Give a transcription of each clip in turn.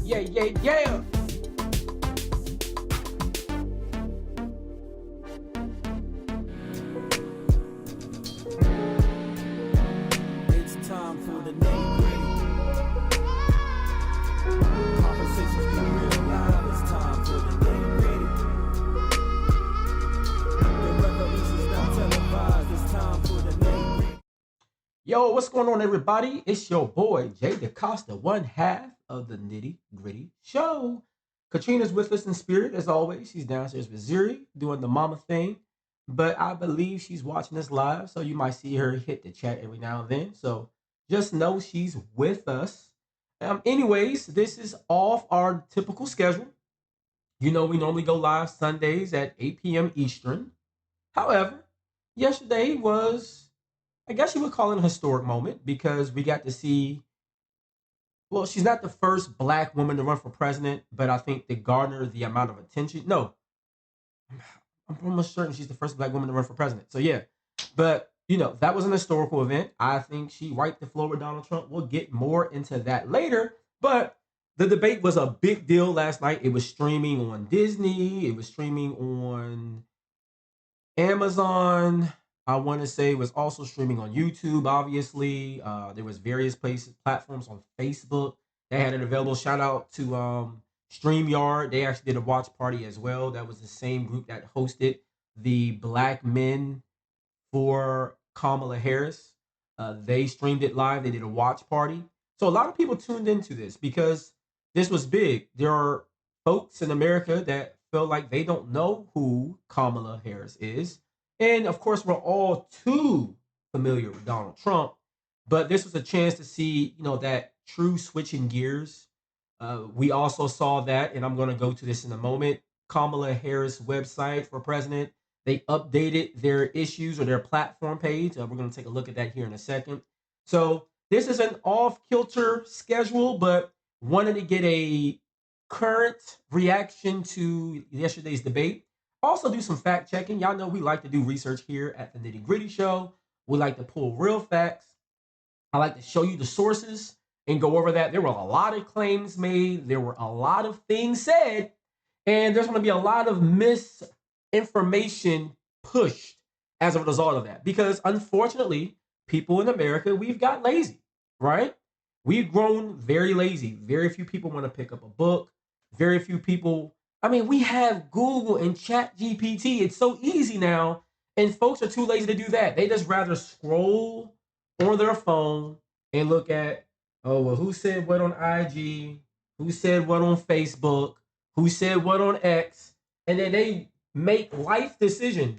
Yeah, yeah, yeah. It's time for the nitty-gritty. Conversations get real live. It's time for the nitty-gritty. The revolution's not televised. It's time for the nitty-gritty. Yo, what's going on, everybody? It's your boy, Jay DaCosta, one half of the Nitty Gritty Show. Katrina's with us in spirit, as always. She's downstairs with Zuri doing the mama thing. But I believe she's watching us live, so you might see her hit the chat every now and then. So just know she's with us. Anyways, this is off our typical schedule. You know, we normally go live Sundays at 8 p.m. Eastern. However, yesterday was, I guess you would call it a historic moment because we got to see, well, she's not the first black woman to run for president, but I think they garnered the amount of attention. No, I'm almost certain she's the first black woman to run for president. So yeah, but that was an historical event. I think she wiped the floor with Donald Trump. We'll get more into that later. But the debate was a big deal last night. It was streaming on Disney. It was streaming on Amazon. I want to say it was also streaming on YouTube. Obviously, there was various places, platforms on Facebook. They had it available. Shout out to StreamYard. They actually did a watch party as well. That was the same group that hosted the Black Men for Kamala Harris. They streamed it live. They did a watch party. So a lot of people tuned into this because this was big. There are folks in America that feel like they don't know who Kamala Harris is. And of course, we're all too familiar with Donald Trump. But this was a chance to see, that true switching gears. We also saw that, and I'm going to go to this in a moment. Kamala Harris website for president. They updated their issues or their platform page. We're going to take a look at that here in a second. So this is an off-kilter schedule, but wanted to get a current reaction to yesterday's debate. Also do some fact checking. Y'all know we like to do research here at the Nitty Gritty Show. We like to pull real facts. I like to show you the sources and go over that. There were a lot of claims made. There were a lot of things said. And there's going to be a lot of misinformation pushed as a result of that. Because unfortunately, people in America, we've got lazy, right? We've grown very lazy. Very few people want to pick up a book. Very few people. I mean, we have Google and Chat GPT. It's so easy now. And folks are too lazy to do that. They just rather scroll on their phone and look at, oh, well, who said what on IG? Who said what on Facebook? Who said what on X? And then they make life decisions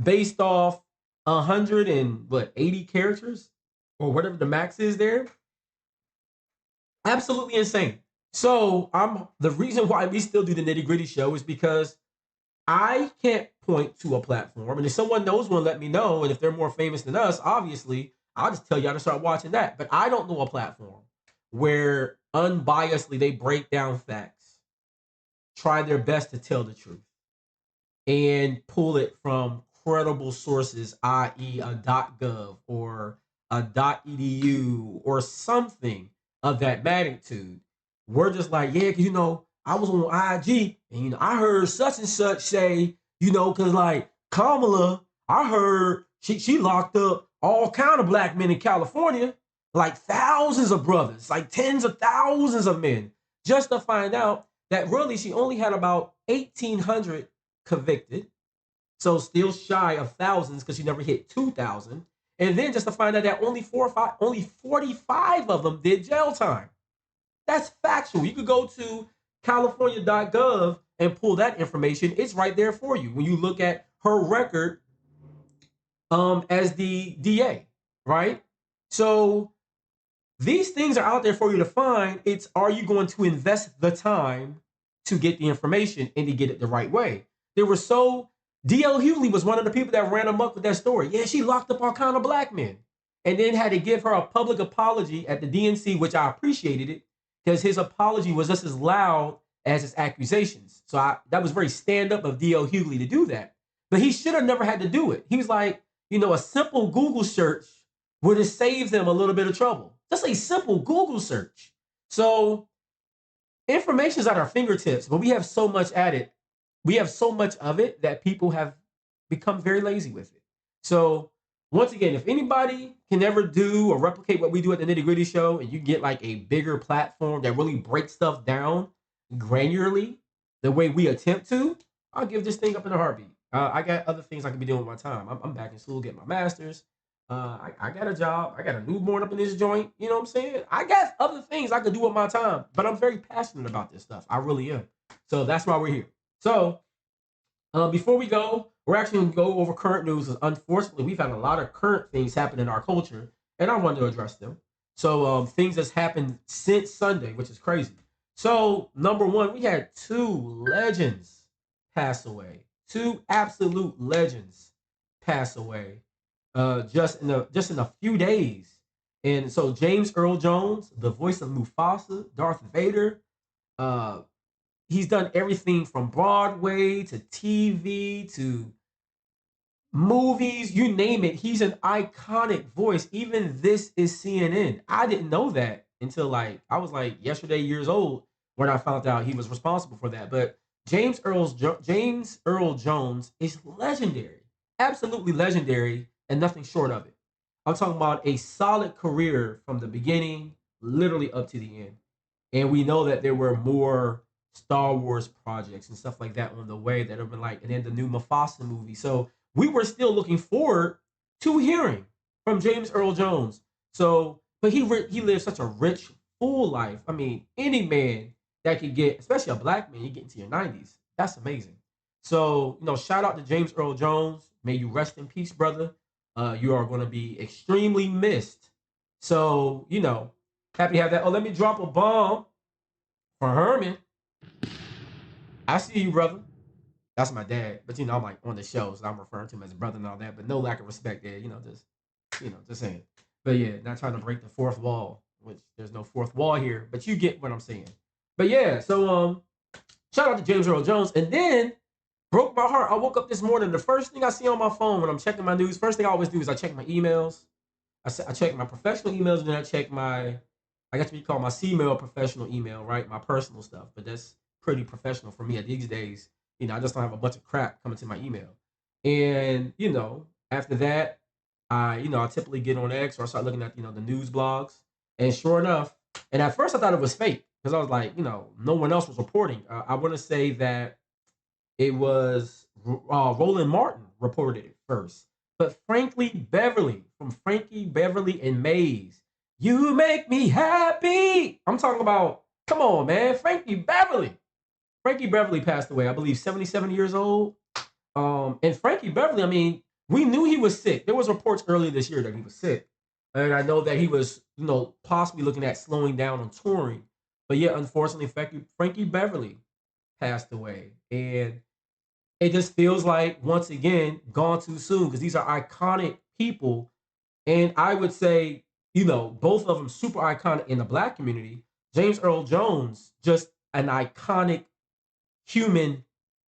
based off 180 characters or whatever the max is there. Absolutely insane. So the reason why we still do the Nitty Gritty Show is because I can't point to a platform, and if someone knows one, let me know. And if they're more famous than us, obviously, I'll just tell y'all to start watching that. But I don't know a platform where unbiasedly they break down facts, try their best to tell the truth, and pull it from credible sources, i.e., a .gov or a .edu or something of that magnitude. We're just like, yeah, because, I was on IG and, I heard such and such say, because like Kamala, I heard she locked up all kind of black men in California, like thousands of brothers, like tens of thousands of men, just to find out that really she only had about 1,800 convicted. So still shy of thousands because she never hit 2,000. And then just to find out that only 45 of them did jail time. That's factual. You could go to California.gov and pull that information. It's right there for you when you look at her record as the DA, right? So these things are out there for you to find. It's, are you going to invest the time to get the information and to get it the right way? D.L. Hughley was one of the people that ran amok with that story. Yeah, she locked up all kind of black men and then had to give her a public apology at the DNC, which I appreciated it because his apology was just as loud as his accusations. So that was very stand-up of D.L. Hughley to do that. But he should have never had to do it. He was like, a simple Google search would have saved them a little bit of trouble. Just a simple Google search. So information's at our fingertips, but we have so much at it. We have so much of it that people have become very lazy with it. So once again, if anybody can ever do or replicate what we do at the Nitty Gritty Show, and you get like a bigger platform that really breaks stuff down granularly, the way we attempt to, I'll give this thing up in a heartbeat. I got other things I can be doing with my time. I'm back in school getting my master's. I got a job. I got a newborn up in this joint. You know what I'm saying? I got other things I could do with my time, but I'm very passionate about this stuff. I really am. So that's why we're here. So before we go, we're actually going to go over current news. 'Cause unfortunately, we've had a lot of current things happen in our culture, and I wanted to address them. So things that's happened since Sunday, which is crazy. So number one, we had two legends pass away. Two absolute legends pass away just in a few days. And so James Earl Jones, the voice of Mufasa, Darth Vader, uh, he's done everything from Broadway to TV to movies, you name it. He's an iconic voice. Even This Is CNN. I didn't know that until like I was like yesterday years old when I found out he was responsible for that. But James Earl Jones is legendary, absolutely legendary, and nothing short of it. I'm talking about a solid career from the beginning, literally up to the end. And we know that there were more Star Wars projects and stuff like that on the way that have been like, and then the new Mufasa movie. So we were still looking forward to hearing from James Earl Jones. So, but he lived such a rich, full life. I mean, any man that could get, especially a black man, you get into your 90s. That's amazing. So, shout out to James Earl Jones. May you rest in peace, brother. You are going to be extremely missed. So, happy to have that. Oh, let me drop a bomb for Herman. I see you, brother. That's my dad. But I'm like on the show, so I'm referring to him as brother and all that. But no lack of respect there. Just saying. But yeah, not trying to break the fourth wall, which there's no fourth wall here. But you get what I'm saying. But yeah, so shout out to James Earl Jones. And then broke my heart. I woke up this morning. The first thing I see on my phone when I'm checking my news, first thing I always do is I check my emails. I check my professional emails, and then I check I guess what you call my C-mail professional email, right? My personal stuff. But that's pretty professional for me at these days. I just don't have a bunch of crap coming to my email. And, after that, I typically get on X or I start looking at, the news blogs. And sure enough, and at first I thought it was fake because I was like, no one else was reporting. I want to say that it was Roland Martin reported it first. But Frankly Beverly from Frankie Beverly and Maze, you make me happy. I'm talking about, come on, man, Frankie Beverly. Frankie Beverly passed away, I believe, 77 years old. And Frankie Beverly, I mean, we knew he was sick. There was reports earlier this year that he was sick. And I know that he was, possibly looking at slowing down on touring. But yeah, unfortunately, Frankie Beverly passed away. And it just feels like, once again, gone too soon because these are iconic people. And I would say, both of them super iconic in the black community. James Earl Jones, just an iconic human,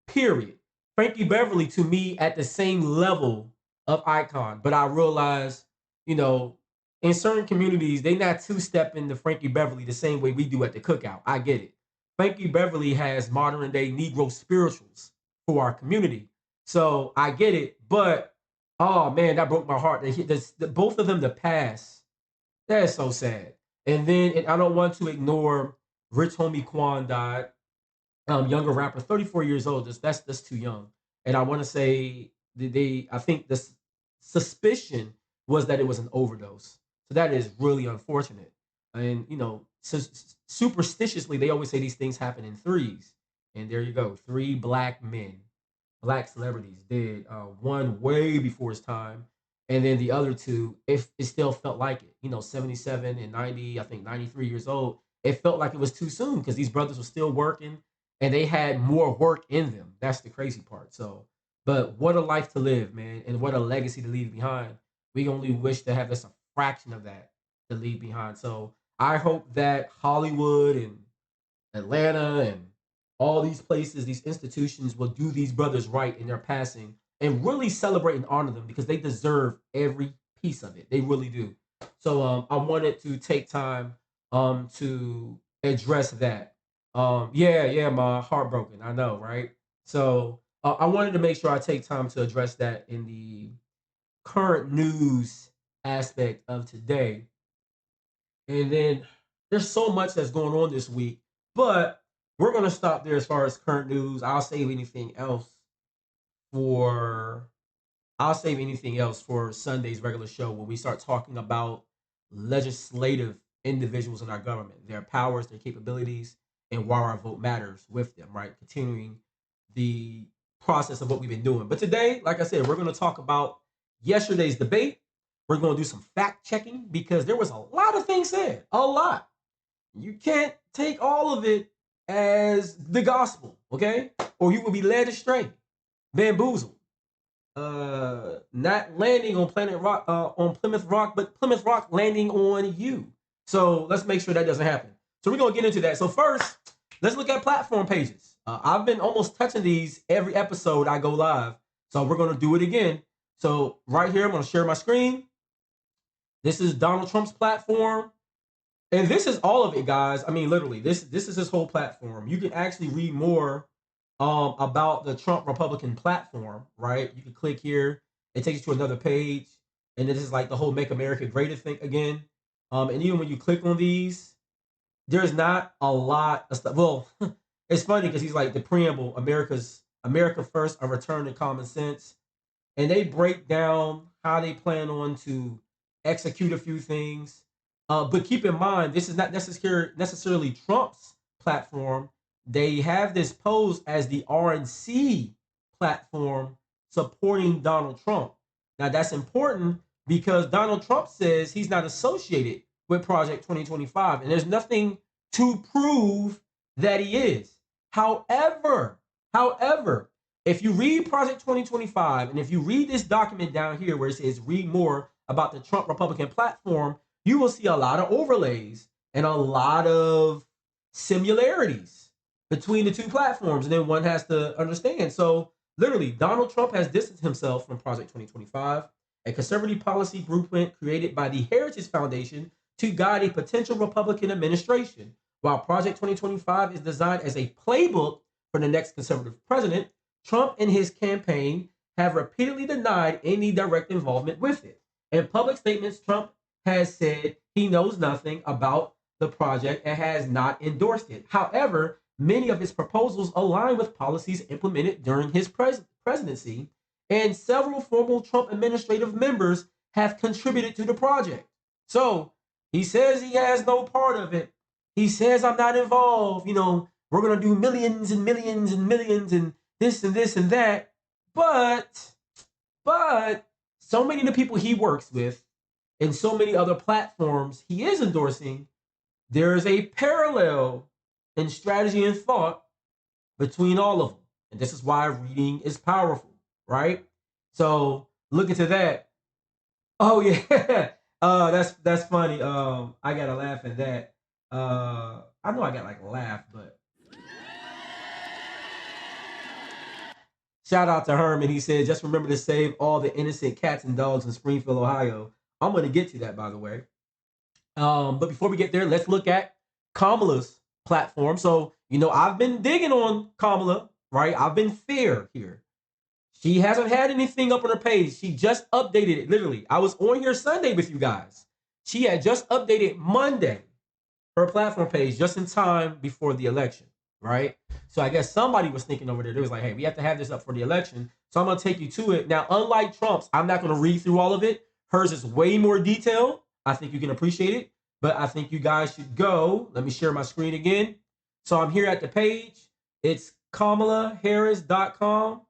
period. Frankie Beverly, to me, at the same level of icon. But I realize, in certain communities, they not two-stepping to Frankie Beverly the same way we do at the cookout. I get it. Frankie Beverly has modern day Negro spirituals for our community. So I get it. But, oh man, that broke my heart. Both of them to pass. That is so sad. And I don't want to ignore Rich Homie Quan died. Younger rapper, 34 years old. That's too young. And I want to say I think the suspicion was that it was an overdose. So that is really unfortunate. And superstitiously, they always say these things happen in threes. And there you go, three black men, black celebrities dead. One way before his time, and then the other two, it still felt like it. 77 and 90, I think 93 years old. It felt like it was too soon because these brothers were still working and they had more work in them. That's the crazy part. So, but what a life to live, man, and what a legacy to leave behind. We only wish to have just a fraction of that to leave behind. So I hope that Hollywood and Atlanta and all these places, these institutions will do these brothers right in their passing and really celebrate and honor them because they deserve every piece of it. They really do. So I wanted to take time to address that. Yeah, my heartbroken. I know, right? So I wanted to make sure I take time to address that in the current news aspect of today. And then there's so much that's going on this week, but we're gonna stop there as far as current news. For I'll save anything else for Sunday's regular show when we start talking about legislative individuals in our government, their powers, their capabilities, and why our vote matters with them, right? Continuing the process of what we've been doing. But today, like I said, we're going to talk about yesterday's debate. We're going to do some fact checking because there was a lot of things said, a lot. You can't take all of it as the gospel, okay? Or you will be led astray, bamboozled, not landing on Planet Rock, on Plymouth Rock, but Plymouth Rock landing on you. So let's make sure that doesn't happen. So we're gonna get into that. So first, let's look at platform pages. I've been almost touching these every episode I go live, so we're gonna do it again. So right here, I'm gonna share my screen. This is Donald Trump's platform, and this is all of it, guys. I mean, literally, this is his whole platform. You can actually read more about the Trump Republican platform, right? You can click here, it takes you to another page, and this is like the whole "Make America Great" thing again. And even when you click on these, there's not a lot of stuff. Well, it's funny because he's like the preamble: America first, a return to common sense, and they break down how they plan on to execute a few things. But keep in mind, this is not necessarily Trump's platform. They have this posed as the RNC platform supporting Donald Trump. Now, that's important because Donald Trump says he's not associated with Project 2025, and there's nothing to prove that he is. However, if you read Project 2025 and if you read this document down here where it says read more about the Trump Republican platform, you will see a lot of overlays and a lot of similarities between the two platforms. And then one has to understand. So, literally, Donald Trump has distanced himself from Project 2025, a conservative policy blueprint created by the Heritage Foundation to guide a potential Republican administration. While Project 2025 is designed as a playbook for the next conservative president, Trump and his campaign have repeatedly denied any direct involvement with it. In public statements, Trump has said he knows nothing about the project and has not endorsed it. However, many of his proposals align with policies implemented during his presidency, and several former Trump administrative members have contributed to the project. So he says he has no part of it. He says, I'm not involved. We're going to do millions and millions and millions and this and that. But so many of the people he works with and so many other platforms he is endorsing, there is a parallel in strategy and thought between all of them. And this is why reading is powerful, right? So look into that. Oh yeah. That's funny. I gotta laugh at that. I know I got like a laugh, but shout out to Herman. He said, just remember to save all the innocent cats and dogs in Springfield, Ohio. I'm gonna get to that, by the way. But before we get there, let's look at Kamala's platform. So, I've been digging on Kamala, right? I've been fair here. She hasn't had anything up on her page. She just updated it, literally. I was on here Sunday with you guys. She had just updated Monday her platform page just in time before the election, right? So I guess somebody was thinking over there. They was like, hey, we have to have this up for the election. So I'm going to take you to it. Now, unlike Trump's, I'm not going to read through all of it. Hers is way more detailed. I think you can appreciate it. But I think you guys should go. Let me share my screen again. So I'm here at the page. It's KamalaHarris.com.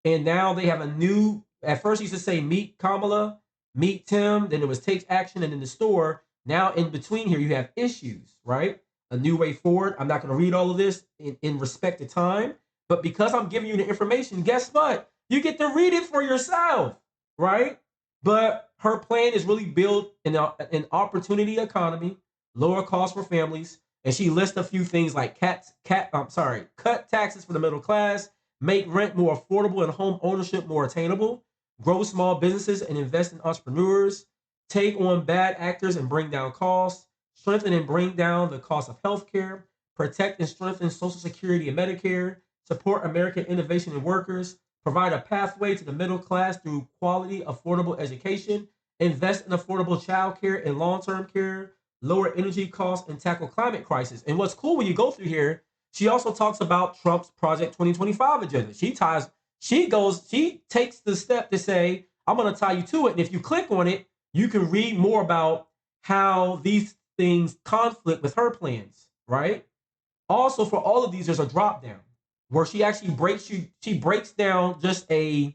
And now they have a new, at first it used to say meet Kamala, meet Tim. Then it was takes action and in the store. Now in between here, you have issues, right? A new way forward. I'm not going to read all of this in respect to time. But because I'm giving you the information, guess what? You get to read it for yourself, right? But her plan is really built in an opportunity economy, lower costs for families, and she lists a few things like cut taxes for the middle class, make rent more affordable and home ownership more attainable, grow small businesses and invest in entrepreneurs, take on bad actors and bring down costs, strengthen and bring down the cost of healthcare, protect and strengthen Social Security and Medicare, support American innovation and workers, provide a pathway to the middle class through quality, affordable education, invest in affordable child care and long-term care, lower energy costs, and tackle climate crisis. And what's cool when you go through here, she also talks about Trump's Project 2025 agenda. She takes the step to say, I'm going to tie you to it. And if you click on it, you can read more about how these things conflict with her plans, right? Also, for all of these, there's a drop down where she breaks down just a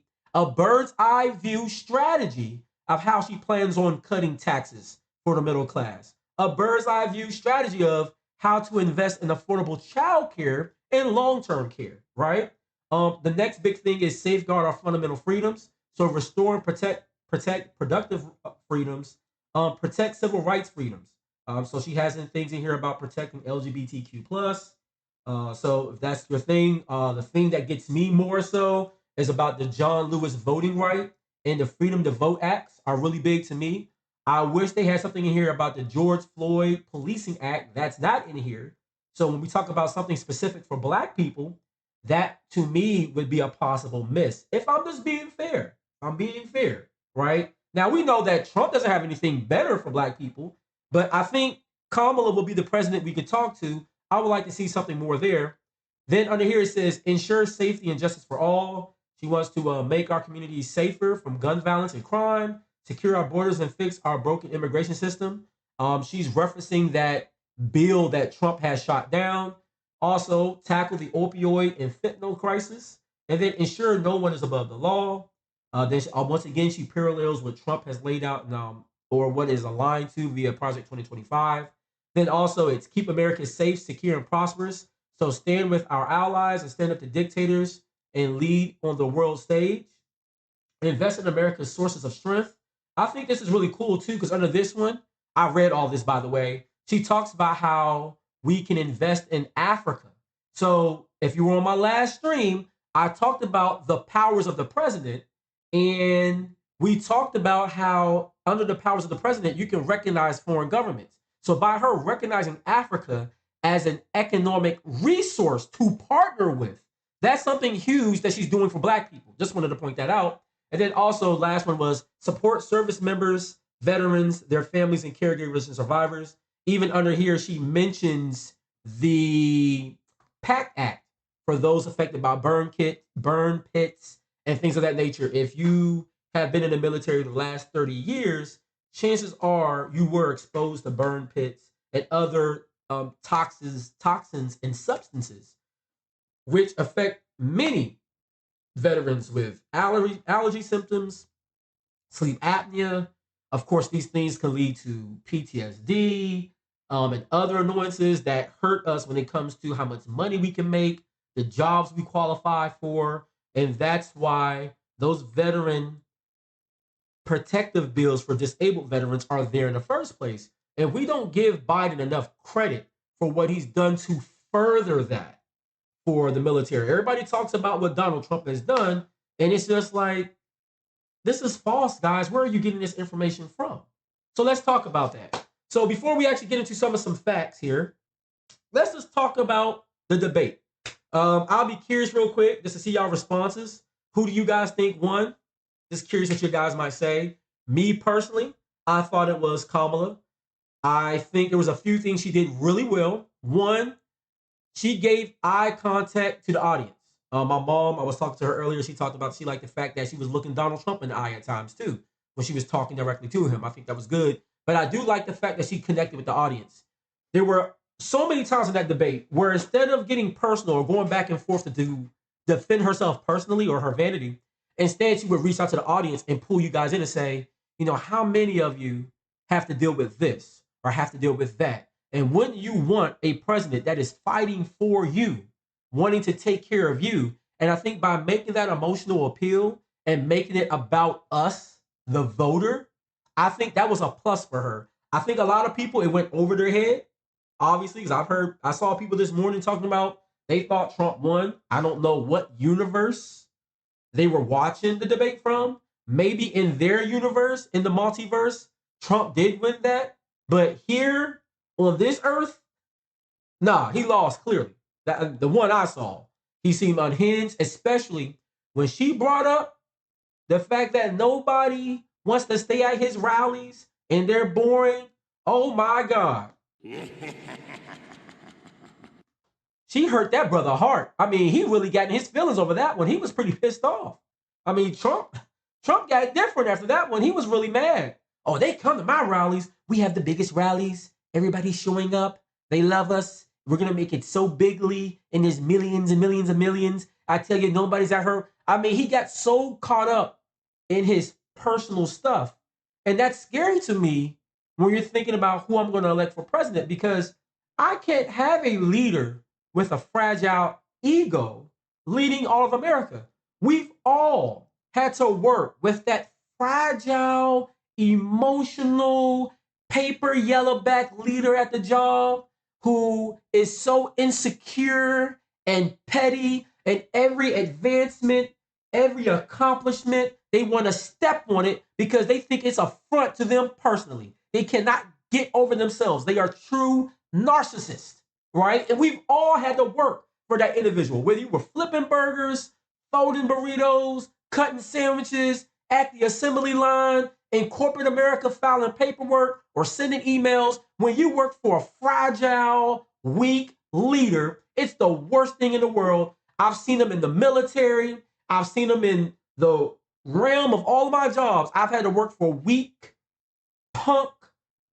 bird's eye view strategy of how she plans on cutting taxes for the middle class. A bird's eye view strategy of how to invest in affordable child care and long-term care, right? The next big thing is safeguard our fundamental freedoms. So restore and protect productive freedoms, protect civil rights freedoms. So she has things in here about protecting LGBTQ plus. So if that's your thing, the thing that gets me more so is about the John Lewis voting right and the Freedom to Vote Acts are really big to me. I wish they had something in here about the George Floyd Policing Act. That's not in here. So when we talk about something specific for Black people, that to me would be a possible miss. If I'm just being fair, I'm being fair, right? Now we know that Trump doesn't have anything better for Black people, but I think Kamala will be the president we could talk to. I would like to see something more there. Then under here it says ensure safety and justice for all. She wants to make our communities safer from gun violence and crime, secure our borders and fix our broken immigration system. She's referencing that bill that Trump has shot down. Also, tackle the opioid and fentanyl crisis, and then ensure no one is above the law. Once again, she parallels what Trump has laid out, or what is aligned to via Project 2025. Then also, it's keep America safe, secure, and prosperous. So stand with our allies and stand up to dictators and lead on the world stage. Invest in America's sources of strength. I think this is really cool too, because under this one, I read all this by the way. She talks about how we can invest in Africa. So if you were on my last stream, I talked about the powers of the president, and we talked about how under the powers of the president, you can recognize foreign governments. So by her recognizing Africa as an economic resource to partner with, that's something huge that she's doing for Black people. Just wanted to point that out. And then also, last one was support service members, veterans, their families, and caregivers and survivors. Even under here, she mentions the PACT Act for those affected by burn pits, and things of that nature. If you have been in the military the last 30 years, chances are you were exposed to burn pits and other toxins and substances, which affect many veterans with allergy symptoms, sleep apnea. Of course, these things can lead to PTSD and other annoyances that hurt us when it comes to how much money we can make, the jobs we qualify for. And that's why those veteran protective bills for disabled veterans are there in the first place. And we don't give Biden enough credit for what he's done to further that for the military. Everybody talks about what Donald Trump has done, and it's just like, this is false, guys. Where are you getting this information from? So let's talk about that. So before we actually get into some facts here, let's just talk about the debate. I'll be curious real quick just to see y'all responses. Who do you guys think won? Just curious what you guys might say. Me personally, I thought it was Kamala. I think there was a few things she did really well. One, she gave eye contact to the audience. My mom, I was talking to her earlier. She talked about she liked the fact that she was looking Donald Trump in the eye at times too, when she was talking directly to him. I think that was good. But I do like the fact that she connected with the audience. There were so many times in that debate where instead of getting personal or going back and forth to defend herself personally or her vanity, instead she would reach out to the audience and pull you guys in and say, how many of you have to deal with this or have to deal with that? And wouldn't you want a president that is fighting for you, wanting to take care of you? And I think by making that emotional appeal and making it about us, the voter, I think that was a plus for her. I think a lot of people, it went over their head, obviously, because I saw people this morning talking about they thought Trump won. I don't know what universe they were watching the debate from. Maybe in their universe, in the multiverse, Trump did win that. But here on this earth, Nah, he lost clearly. That the one I saw, he seemed unhinged, especially when she brought up the fact that nobody wants to stay at his rallies and they're boring. Oh my God. She hurt that brother hard. I mean, he really got in his feelings over that one. He was pretty pissed off. I mean, Trump got different after that one. He was really mad. Oh, they come to my rallies. We have the biggest rallies. Everybody's showing up. They love us. We're gonna make it so bigly, and there's millions and millions and millions. I tell you, nobody's at her. I mean, he got so caught up in his personal stuff. And that's scary to me when you're thinking about who I'm going to elect for president, because I can't have a leader with a fragile ego leading all of America. We've all had to work with that fragile, emotional, paper yellowback leader at the job who is so insecure and petty, and every advancement, every accomplishment, they want to step on it because they think it's a front to them personally. They cannot get over themselves. They are true narcissists, right? And we've all had to work for that individual, whether you were flipping burgers, folding burritos, cutting sandwiches at the assembly line, in corporate America filing paperwork or sending emails. When you work for a fragile, weak leader, it's the worst thing in the world. I've seen them in the military. I've seen them in the realm of all of my jobs. I've had to work for weak, punk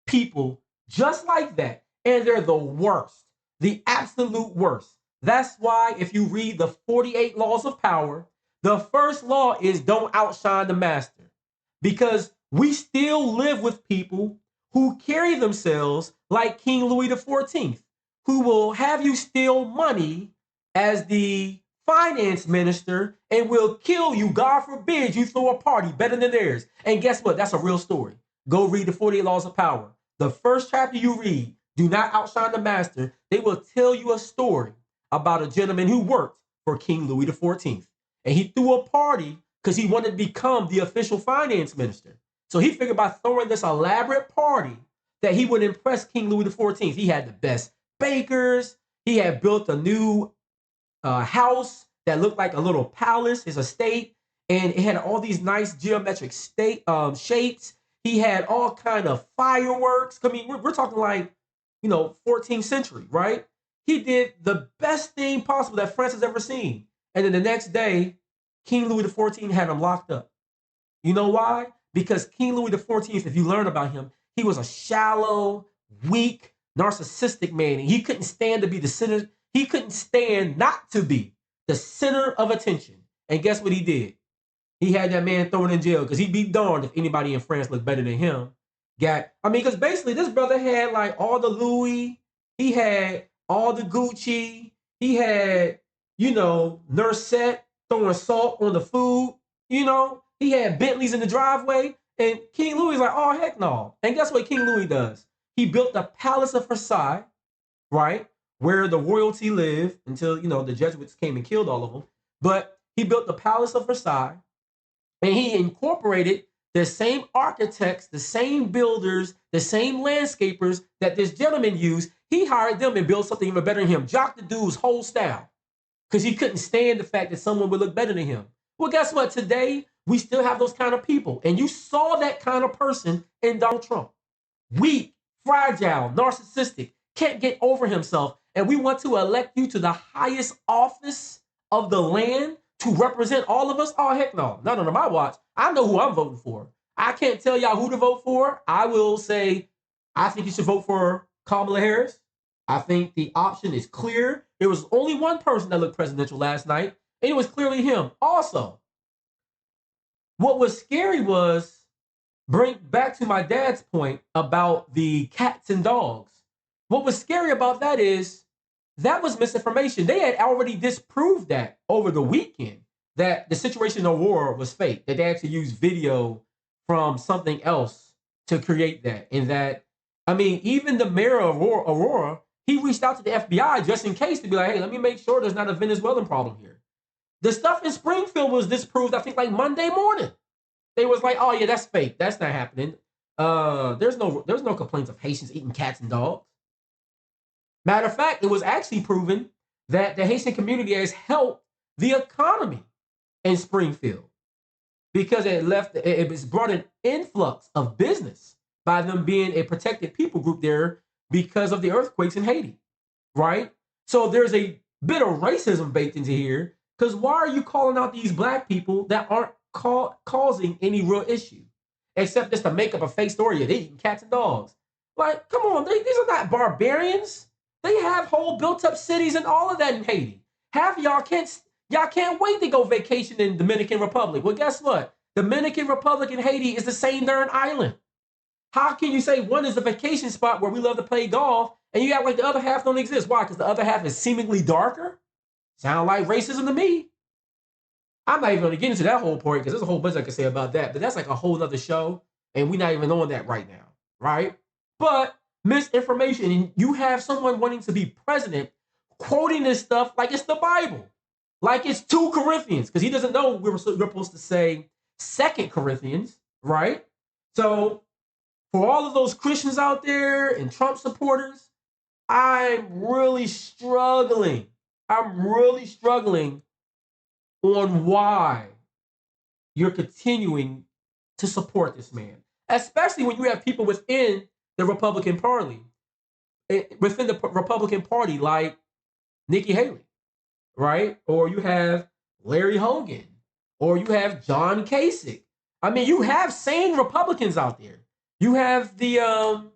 people just like that. And they're the worst, the absolute worst. That's why if you read the 48 laws of power, the first law is don't outshine the master. Because we still live with people who carry themselves like King Louis XIV, who will have you steal money as the finance minister and will kill you. God forbid you throw a party better than theirs. And guess what? That's a real story. Go read the 48 Laws of Power. The first chapter you read, do not outshine the master. They will tell you a story about a gentleman who worked for King Louis XIV. And he threw a party because he wanted to become the official finance minister. So he figured by throwing this elaborate party that he would impress King Louis XIV. He had the best bakers. He had built a new house that looked like a little palace, his estate, and it had all these nice geometric shapes. He had all kind of fireworks. I mean, we're talking like, 14th century, right? He did the best thing possible that France has ever seen. And then the next day, King Louis XIV had him locked up. You know why? Because King Louis XIV, if you learn about him, he was a shallow, weak, narcissistic man. And he couldn't stand to be the center. He couldn't stand not to be the center of attention. And guess what he did? He had that man thrown in jail because he'd be darned if anybody in France looked better than him. Because basically this brother had like all the Louis, he had all the Gucci, he had, Nursette throwing salt on the food, he had Bentleys in the driveway. And King Louis is like, oh, heck no. And guess what King Louis does? He built the Palace of Versailles, right? Where the royalty lived until, the Jesuits came and killed all of them. But he built the Palace of Versailles, and he incorporated the same architects, the same builders, the same landscapers that this gentleman used. He hired them and built something even better than him. Jock the dude's whole style. Because he couldn't stand the fact that someone would look better than him. Well, guess what? Today, we still have those kind of people. And you saw that kind of person in Donald Trump. Weak, fragile, narcissistic, can't get over himself. And we want to elect you to the highest office of the land to represent all of us? Oh, heck no. Not under my watch. I know who I'm voting for. I can't tell y'all who to vote for. I will say, I think you should vote for Kamala Harris. I think the option is clear. There was only one person that looked presidential last night, and it was clearly him. Also, what was scary was, bring back to my dad's point about the cats and dogs. What was scary about that is, that was misinformation. They had already disproved that over the weekend, that the situation in Aurora was fake, that they actually used video from something else to create that. And that, even the mayor of Aurora, he reached out to the FBI just in case to be like, hey, let me make sure there's not a Venezuelan problem here. The stuff in Springfield was disproved, I think, like Monday morning. They was like, oh yeah, that's fake. That's not happening. There's no complaints of Haitians eating cats and dogs. Matter of fact, it was actually proven that the Haitian community has helped the economy in Springfield because it was brought an influx of business by them being a protected people group there because of the earthquakes in Haiti, right? So there's a bit of racism baked into here because why are you calling out these black people that aren't causing any real issue except just to make up a fake story of they eating cats and dogs? Like, come on, these are not barbarians. They have whole built-up cities and all of that in Haiti. Half of y'all can't wait to go vacation in Dominican Republic. Well, guess what? Dominican Republic and Haiti is the same darn island. How can you say one is a vacation spot where we love to play golf and you act like the other half don't exist? Why? Because the other half is seemingly darker? Sound like racism to me. I'm not even going to get into that whole point because there's a whole bunch I could say about that, but that's like a whole other show, and we're not even on that right now, right? But misinformation, and you have someone wanting to be president quoting this stuff like it's the Bible, like it's 2 Corinthians, because he doesn't know we're supposed to say 2 Corinthians, right? So for all of those Christians out there and Trump supporters, I'm really struggling. I'm really struggling on why you're continuing to support this man, especially when you have people within the Republican Party, like Nikki Haley, right? Or you have Larry Hogan, or you have John Kasich. I mean, you have sane Republicans out there. You have the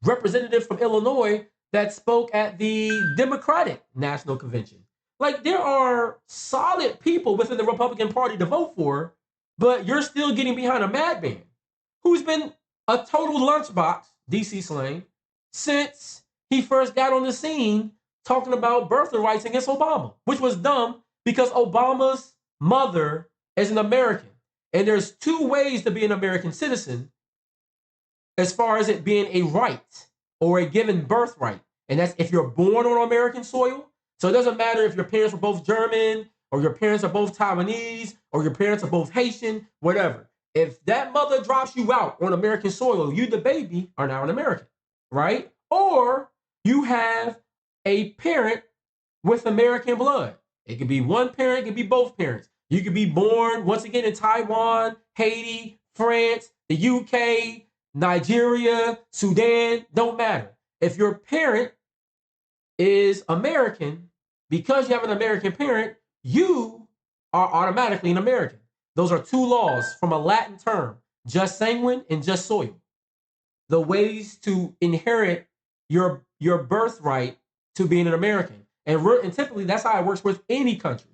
representative from Illinois that spoke at the Democratic National Convention. Like, there are solid people within the Republican Party to vote for, but you're still getting behind a madman who's been a total lunchbox, DC slang, since he first got on the scene talking about birthright rights against Obama, which was dumb because Obama's mother is an American. And there's 2 ways to be an American citizen as far as it being a right or a given birthright. And that's if you're born on American soil. So it doesn't matter if your parents were both German or your parents are both Taiwanese or your parents are both Haitian, whatever. If that mother drops you out on American soil, you, the baby, are now an American, right? Or you have a parent with American blood. It could be one parent, it could be both parents. You could be born, once again, in Taiwan, Haiti, France, the UK, Nigeria, Sudan, don't matter. If your parent is American, because you have an American parent, you are automatically an American. Those are 2 laws from a Latin term, jus sanguine and jus soil. The ways to inherit your birthright to being an American. And typically that's how it works with any country.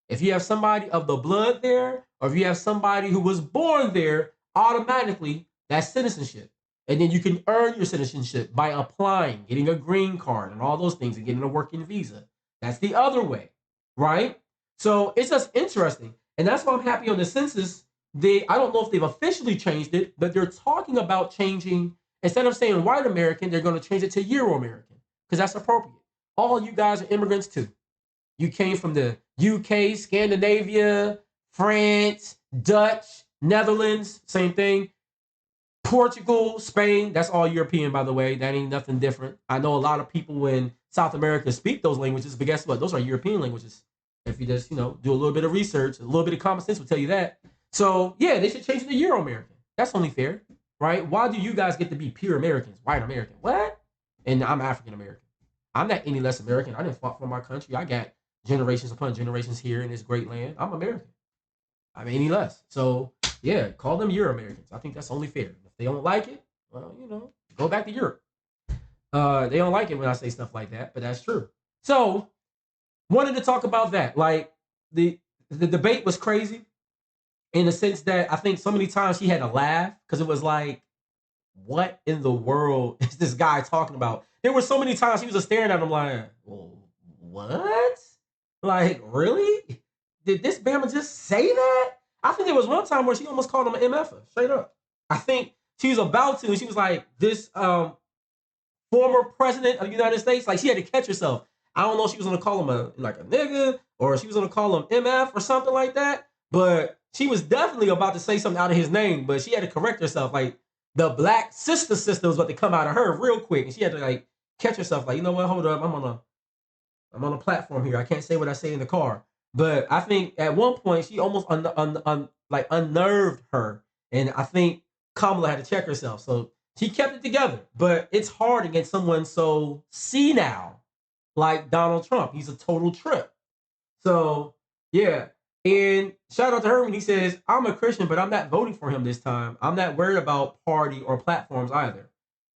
If you have somebody of the blood there, or if you have somebody who was born there, automatically that's citizenship. And then you can earn your citizenship by applying, getting a green card and all those things and getting a working visa. That's the other way, right? So it's just interesting. And that's why I'm happy on the census. I don't know if they've officially changed it, but they're talking about changing, instead of saying white American, they're going to change it to Euro American because that's appropriate. All you guys are immigrants too. You came from the UK, Scandinavia, France, Dutch, Netherlands, same thing. Portugal, Spain, that's all European, by the way. That ain't nothing different. I know a lot of people in South America speak those languages, but guess what? Those are European languages. If you just, do a little bit of research, a little bit of common sense will tell you that. So, yeah, they should change it to Euro American. That's only fair, right? Why do you guys get to be pure Americans, white American? What? And I'm African American. I'm not any less American. I didn't fight for my country. I got generations upon generations here in this great land. I'm American. I'm any less. So, yeah, call them Euro Americans. I think that's only fair. If they don't like it, well, go back to Europe. They don't like it when I say stuff like that, but that's true. So, wanted to talk about that. Like, the debate was crazy in the sense that I think so many times she had to laugh because it was like, what in the world is this guy talking about? There were so many times he was just staring at him like, well, what? Like, really? Did this Bama just say that? I think there was one time where she almost called him an MFer, straight up. I think she was about to, and she was like, this former president of the United States, like she had to catch herself. I don't know if she was gonna call him a nigga, or she was gonna call him MF or something like that. But she was definitely about to say something out of his name, but she had to correct herself. Like the black sister was about to come out of her real quick, and she had to like catch herself like, you know what, hold up, I'm on a platform here. I can't say what I say in the car. But I think at one point she almost like unnerved her, and I think Kamala had to check herself. So she kept it together. But it's hard against someone so senile like Donald Trump. He's a total trip. So yeah. And shout out to her when he says, I'm a Christian, but I'm not voting for him this time. I'm not worried about party or platforms either.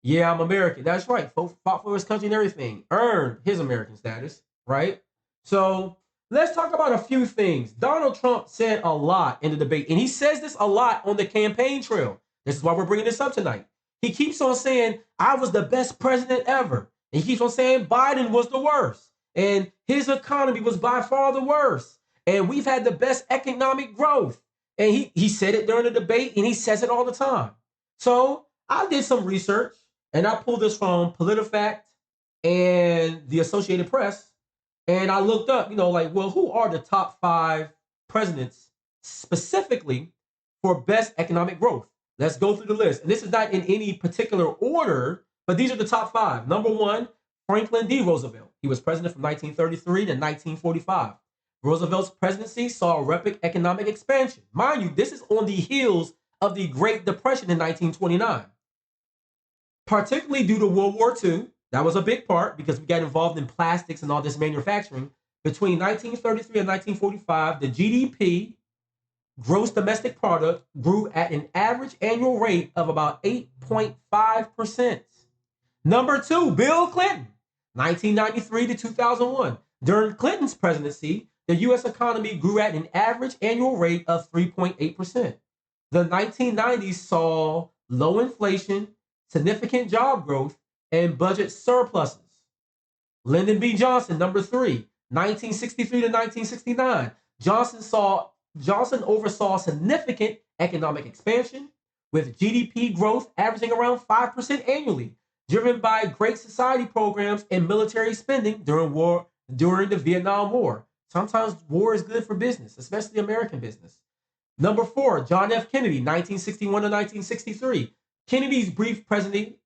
Yeah, I'm American. That's right. Fought for his country and everything. Earned his American status, right? So let's talk about a few things. Donald Trump said a lot in the debate, and he says this a lot on the campaign trail. This is why we're bringing this up tonight. He keeps on saying, I was the best president ever. And he keeps on saying Biden was the worst. And his economy was by far the worst. And we've had the best economic growth. And he said it during the debate, and he says it all the time. So I did some research, and I pulled this from PolitiFact and the Associated Press. And I looked up, like, well, who are the top 5 presidents specifically for best economic growth? Let's go through the list. And this is not in any particular order, but these are the top 5. Number 1, Franklin D. Roosevelt. He was president from 1933 to 1945. Roosevelt's presidency saw rapid economic expansion. Mind you, this is on the heels of the Great Depression in 1929. Particularly due to World War II, that was a big part because we got involved in plastics and all this manufacturing. Between 1933 and 1945, the GDP, gross domestic product, grew at an average annual rate of about 8.5%. Number 2, Bill Clinton, 1993 to 2001. During Clinton's presidency, the U.S. economy grew at an average annual rate of 3.8%. The 1990s saw low inflation, significant job growth, and budget surpluses. Lyndon B. Johnson, number 3, 1963 to 1969. Johnson oversaw significant economic expansion, with GDP growth averaging around 5% annually, driven by Great Society programs and military spending during the Vietnam War. Sometimes war is good for business, especially American business. Number 4, John F. Kennedy, 1961 to 1963. Kennedy's brief presidency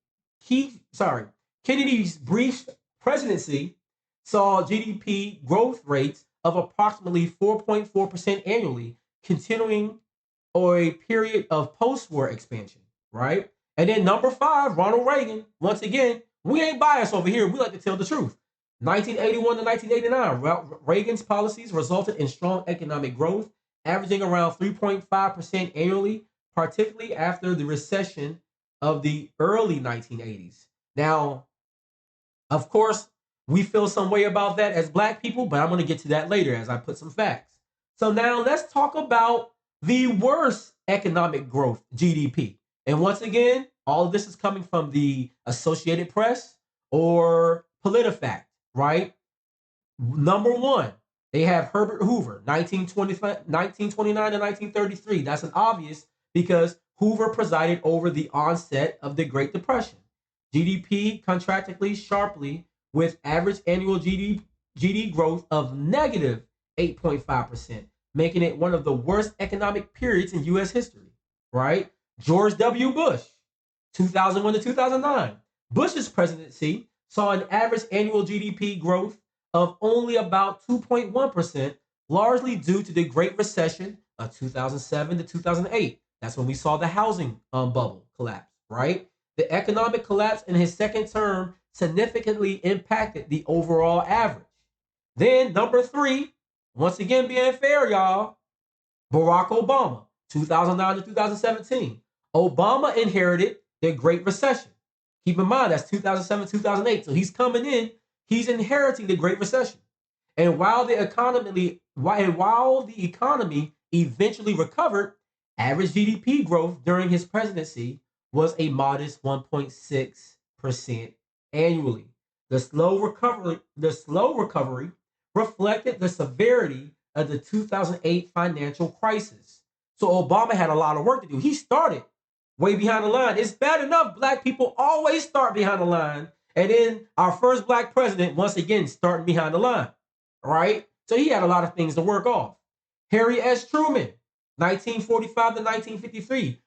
saw GDP growth rates of approximately 4.4% annually, continuing a period of post-war expansion, right? And then number 5, Ronald Reagan. Once again, we ain't biased over here. We like to tell the truth. 1981 to 1989, Reagan's policies resulted in strong economic growth, averaging around 3.5% annually, particularly after the recession of the early 1980s. Now, of course, we feel some way about that as Black people, but I'm going to get to that later as I put some facts. So now let's talk about the worst economic growth, GDP. And once again, all of this is coming from the Associated Press or PolitiFact, right? Number 1, they have Herbert Hoover, 1929 to 1933. That's an obvious because Hoover presided over the onset of the Great Depression. GDP contracted sharply with average annual GDP growth of negative 8.5%, making it one of the worst economic periods in U.S. history, right? George W. Bush, 2001 to 2009. Bush's presidency saw an average annual GDP growth of only about 2.1%, largely due to the Great Recession of 2007 to 2008. That's when we saw the housing bubble collapse, right? The economic collapse in his second term significantly impacted the overall average. Then number 3, once again being fair, y'all, Barack Obama, 2009 to 2017. Obama inherited the Great Recession. Keep in mind, that's 2007, 2008. So he's coming in, he's inheriting the Great Recession. And while the economy eventually recovered, average GDP growth during his presidency was a modest 1.6% annually. The slow recovery reflected the severity of the 2008 financial crisis. So Obama had a lot of work to do. He started way behind the line. It's bad enough Black people always start behind the line. And then our first Black president, once again, starting behind the line, right? So he had a lot of things to work off. Harry S. Truman, 1945 to 1953.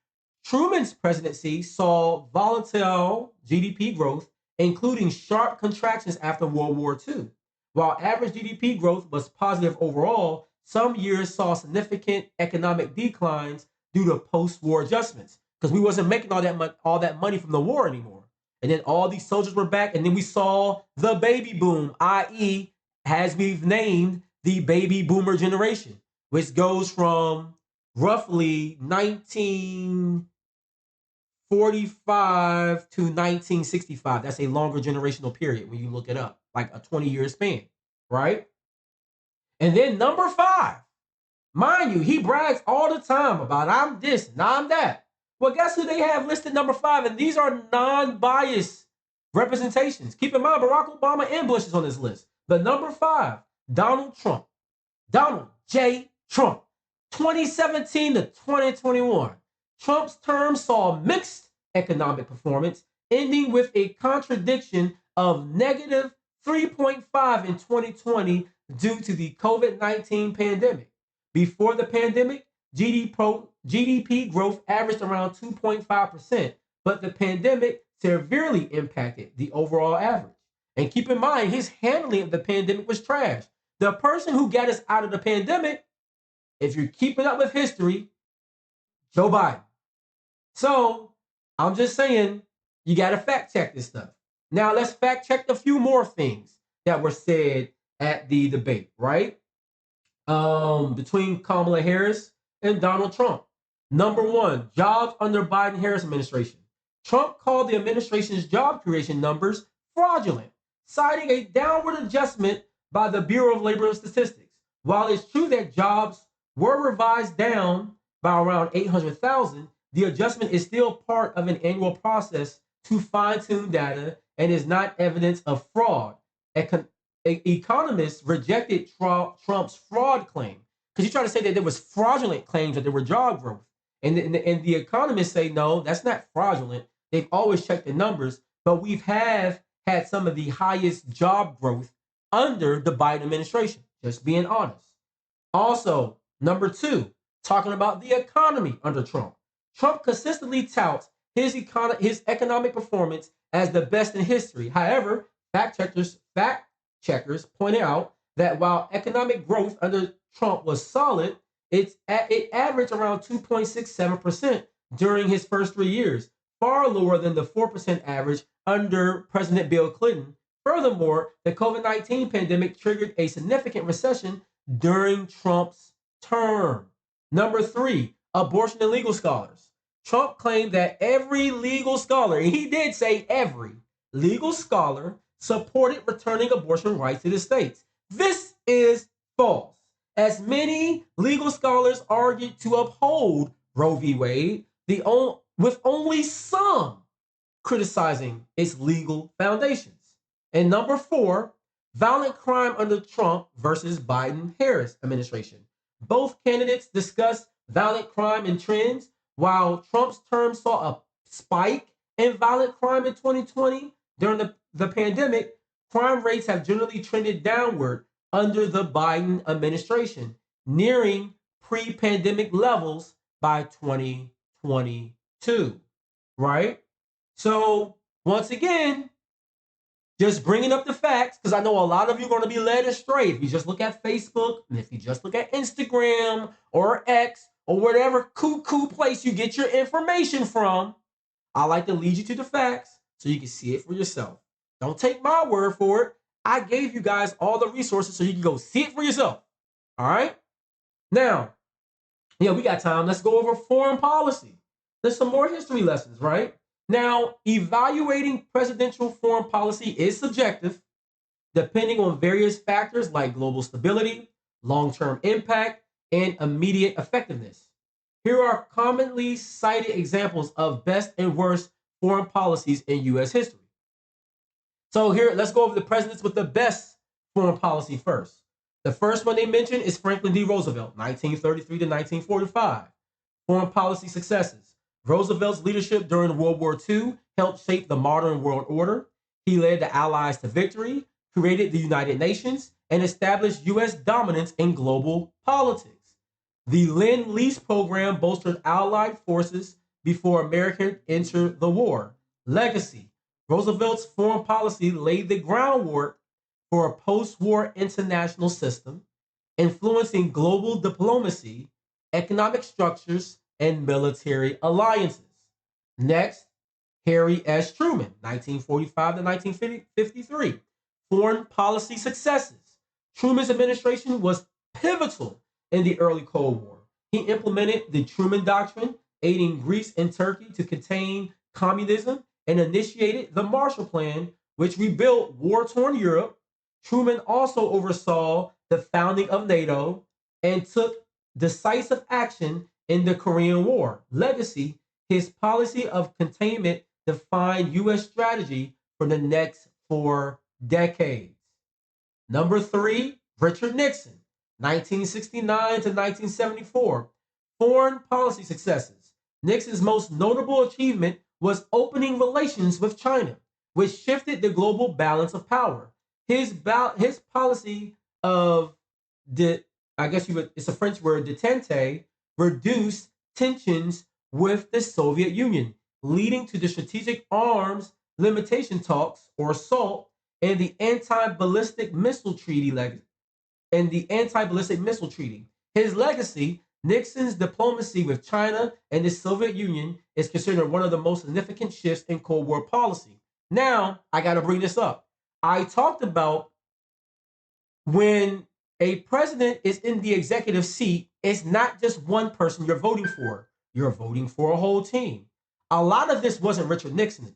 Truman's presidency saw volatile GDP growth including sharp contractions after World War II. While average GDP growth was positive overall, some years saw significant economic declines due to post-war adjustments because we wasn't making all that money from the war anymore. And then all these soldiers were back, and then we saw the baby boom, i.e., as we've named the baby boomer generation, which goes from roughly 1945 to 1965. That's a longer generational period when you look it up, like a 20-year span, right? And then number 5, mind you, he brags all the time about I'm this and I'm that. Well, guess who they have listed number 5? And these are non-biased representations. Keep in mind, Barack Obama and Bush is on this list. But number 5, Donald Trump. Donald J. Trump. 2017 to 2021. Trump's term saw mixed economic performance, ending with a contradiction of negative 3.5 in 2020 due to the COVID-19 pandemic. Before the pandemic, GDP growth averaged around 2.5%, but the pandemic severely impacted the overall average. And keep in mind, his handling of the pandemic was trash. The person who got us out of the pandemic, if you're keeping up with history, Joe Biden. So I'm just saying, you got to fact check this stuff. Now let's fact check a few more things that were said at the debate, right? Between Kamala Harris and Donald Trump. Number 1, jobs under Biden-Harris administration. Trump called the administration's job creation numbers fraudulent, citing a downward adjustment by the Bureau of Labor Statistics. While it's true that jobs were revised down by around 800,000, the adjustment is still part of an annual process to fine-tune data and is not evidence of fraud. Economists rejected Trump's fraud claim because you try to say that there was fraudulent claims that there were job growth. And the economists say, no, that's not fraudulent. They've always checked the numbers, but we've had some of the highest job growth under the Biden administration, just being honest. Also, number 2, talking about the economy under Trump. Trump consistently touts his economic performance as the best in history. However, fact checkers pointed out that while economic growth under Trump was solid, it averaged around 2.67% during his first 3 years, far lower than the 4% average under President Bill Clinton. Furthermore, the COVID-19 pandemic triggered a significant recession during Trump's term. Number 3, abortion and legal scholars. Trump claimed that every legal scholar, and he did say every legal scholar, supported returning abortion rights to the states. This is false, as many legal scholars argued to uphold Roe v. Wade, with only some criticizing its legal foundations. And number 4, violent crime under Trump versus Biden-Harris administration. Both candidates discussed violent crime and trends. While Trump's term saw a spike in violent crime in 2020 during the pandemic, crime rates have generally trended downward under the Biden administration, nearing pre-pandemic levels by 2022, right? So once again, just bringing up the facts, because I know a lot of you are going to be led astray if you just look at Facebook and if you just look at Instagram or X or whatever cuckoo place you get your information from. I like to lead you to the facts so you can see it for yourself. Don't take my word for it. I gave you guys all the resources so you can go see it for yourself. All right? Now, we got time. Let's go over foreign policy. There's some more history lessons, right? Now, evaluating presidential foreign policy is subjective, depending on various factors like global stability, long-term impact, and immediate effectiveness. Here are commonly cited examples of best and worst foreign policies in U.S. history. So here, let's go over the presidents with the best foreign policy first. The first one they mentioned is Franklin D. Roosevelt, 1933 to 1945. Foreign policy successes. Roosevelt's leadership during World War II helped shape the modern world order. He led the Allies to victory, created the United Nations, and established U.S. dominance in global politics. The Lend-Lease program bolstered Allied forces before America entered the war. Legacy. Roosevelt's foreign policy laid the groundwork for a post-war international system, influencing global diplomacy, economic structures, and military alliances. Next, Harry S. Truman, 1945 to 1953. Foreign policy successes. Truman's administration was pivotal in the early Cold War. He implemented the Truman Doctrine, aiding Greece and Turkey to contain communism, and initiated the Marshall Plan, which rebuilt war torn Europe. Truman also oversaw the founding of NATO and took decisive action in the Korean War. Legacy: his policy of containment defined U.S. strategy for the next 4 decades. Number three, Richard Nixon, 1969 to 1974. Foreign policy successes. Nixon's most notable achievement was opening relations with China, which shifted the global balance of power. His policy of the, I guess you would, it's a French word, detente, reduced tensions with the Soviet Union, leading to the strategic arms limitation talks, or SALT, and the anti-ballistic missile treaty His legacy: Nixon's diplomacy with China and the Soviet Union, is considered one of the most significant shifts in Cold War policy. Now, I got to bring this up. I talked about when a president is in the executive seat, it's not just one person you're voting for. You're voting for a whole team. A lot of this wasn't Richard Nixon.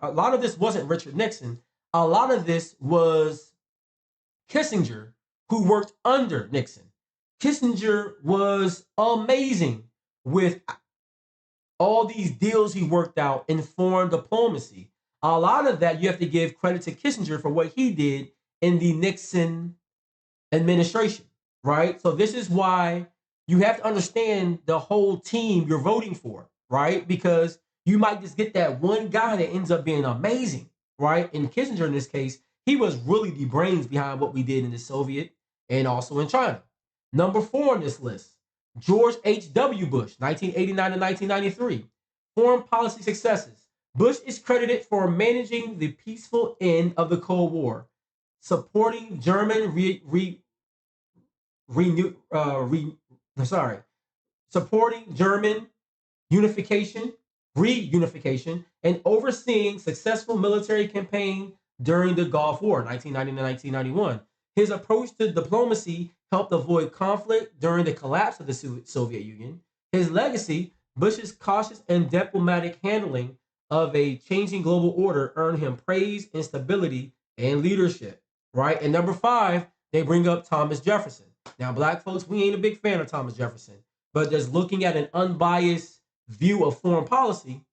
A lot of this wasn't Richard Nixon. A lot of this was Kissinger, who worked under Nixon. Kissinger was amazing with all these deals he worked out in foreign diplomacy. A lot of that you have to give credit to Kissinger for what he did in the Nixon administration, right? So this is why you have to understand the whole team you're voting for, right? Because you might just get that one guy that ends up being amazing, right? And Kissinger, in this case, he was really the brains behind what we did in the Soviet and also in China. Number four on this list, George H.W. Bush, 1989 to 1993. Foreign policy successes. Bush is credited for managing the peaceful end of the Cold War, supporting German supporting German unification, reunification, and overseeing successful military campaign during the Gulf War, 1990 to 1991. His approach to diplomacy helped avoid conflict during the collapse of the Soviet Union. His legacy: Bush's cautious and diplomatic handling of a changing global order, earned him praise and stability and leadership, right? And number five, they bring up Thomas Jefferson. Now, black folks, we ain't a big fan of Thomas Jefferson, but just looking at an unbiased view of foreign policy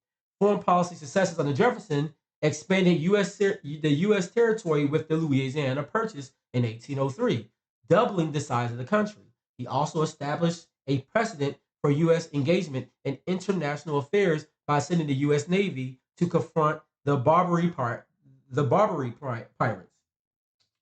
successes under Jefferson expanded the U.S. territory with the Louisiana Purchase in 1803, doubling the size of the country. He also established a precedent for U.S. engagement in international affairs by sending the U.S. Navy to confront the Barbary pirates,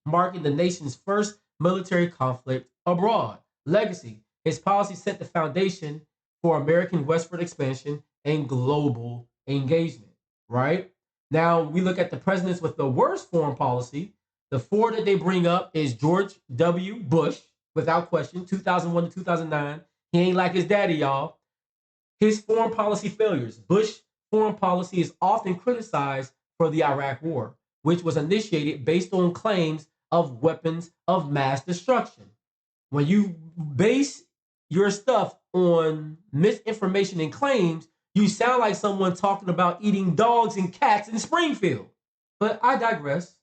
marking the nation's first military conflict abroad. Legacy: his policy set the foundation for American westward expansion and global engagement, right? Now, we look at the presidents with the worst foreign policy. The four that they bring up is George W. Bush, without question, 2001 to 2009. He ain't like his daddy, y'all. His foreign policy failures. Bush foreign policy is often criticized for the Iraq War, which was initiated based on claims of weapons of mass destruction. When you base your stuff on misinformation and claims, you sound like someone talking about eating dogs and cats in Springfield. But I digress.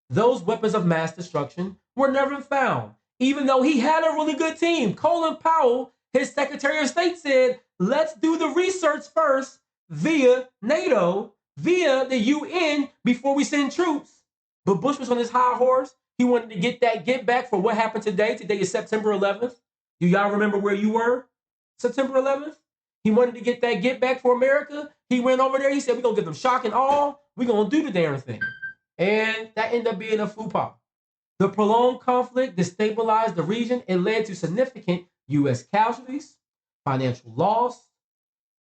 Those weapons of mass destruction were never found, even though he had a really good team. Colin Powell, his Secretary of State, said, let's do the research first via NATO, via the UN, before we send troops. But Bush was on his high horse. He wanted to get back for what happened today. Today is September 11th. Do y'all remember where you were September 11th? He wanted to get back for America. He went over there. He said, we're going to give them shock and awe. We're going to do the damn thing. And that ended up being a faux pas. The prolonged conflict destabilized the region and led to significant U.S. casualties, financial loss,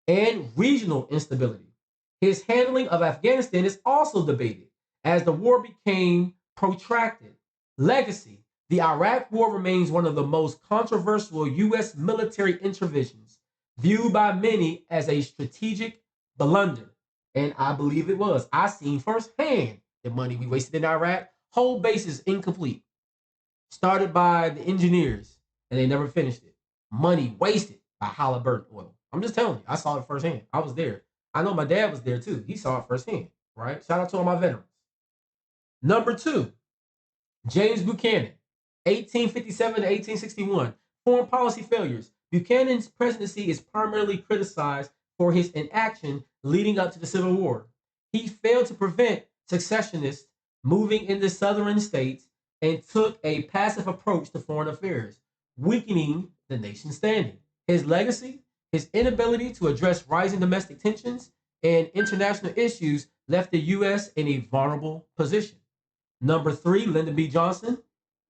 and regional instability. His handling of Afghanistan is also debated as the war became protracted. Legacy: the Iraq War remains one of the most controversial U.S. military interventions, viewed by many as a strategic blunder. And I believe it was. I seen firsthand the money we wasted in Iraq. Whole bases incomplete. Started by the engineers, and they never finished it. Money wasted by Halliburton Oil. I'm just telling you, I saw it firsthand. I was there. I know my dad was there too. He saw it firsthand, right? Shout out to all my veterans. Number two, James Buchanan, 1857 to 1861. Foreign policy failures. Buchanan's presidency is primarily criticized for his inaction leading up to the Civil War. He failed to prevent secessionists moving in the southern states and took a passive approach to foreign affairs, weakening the nation's standing. His legacy: his inability to address rising domestic tensions and international issues left the U.S. in a vulnerable position. Number three, Lyndon B. Johnson.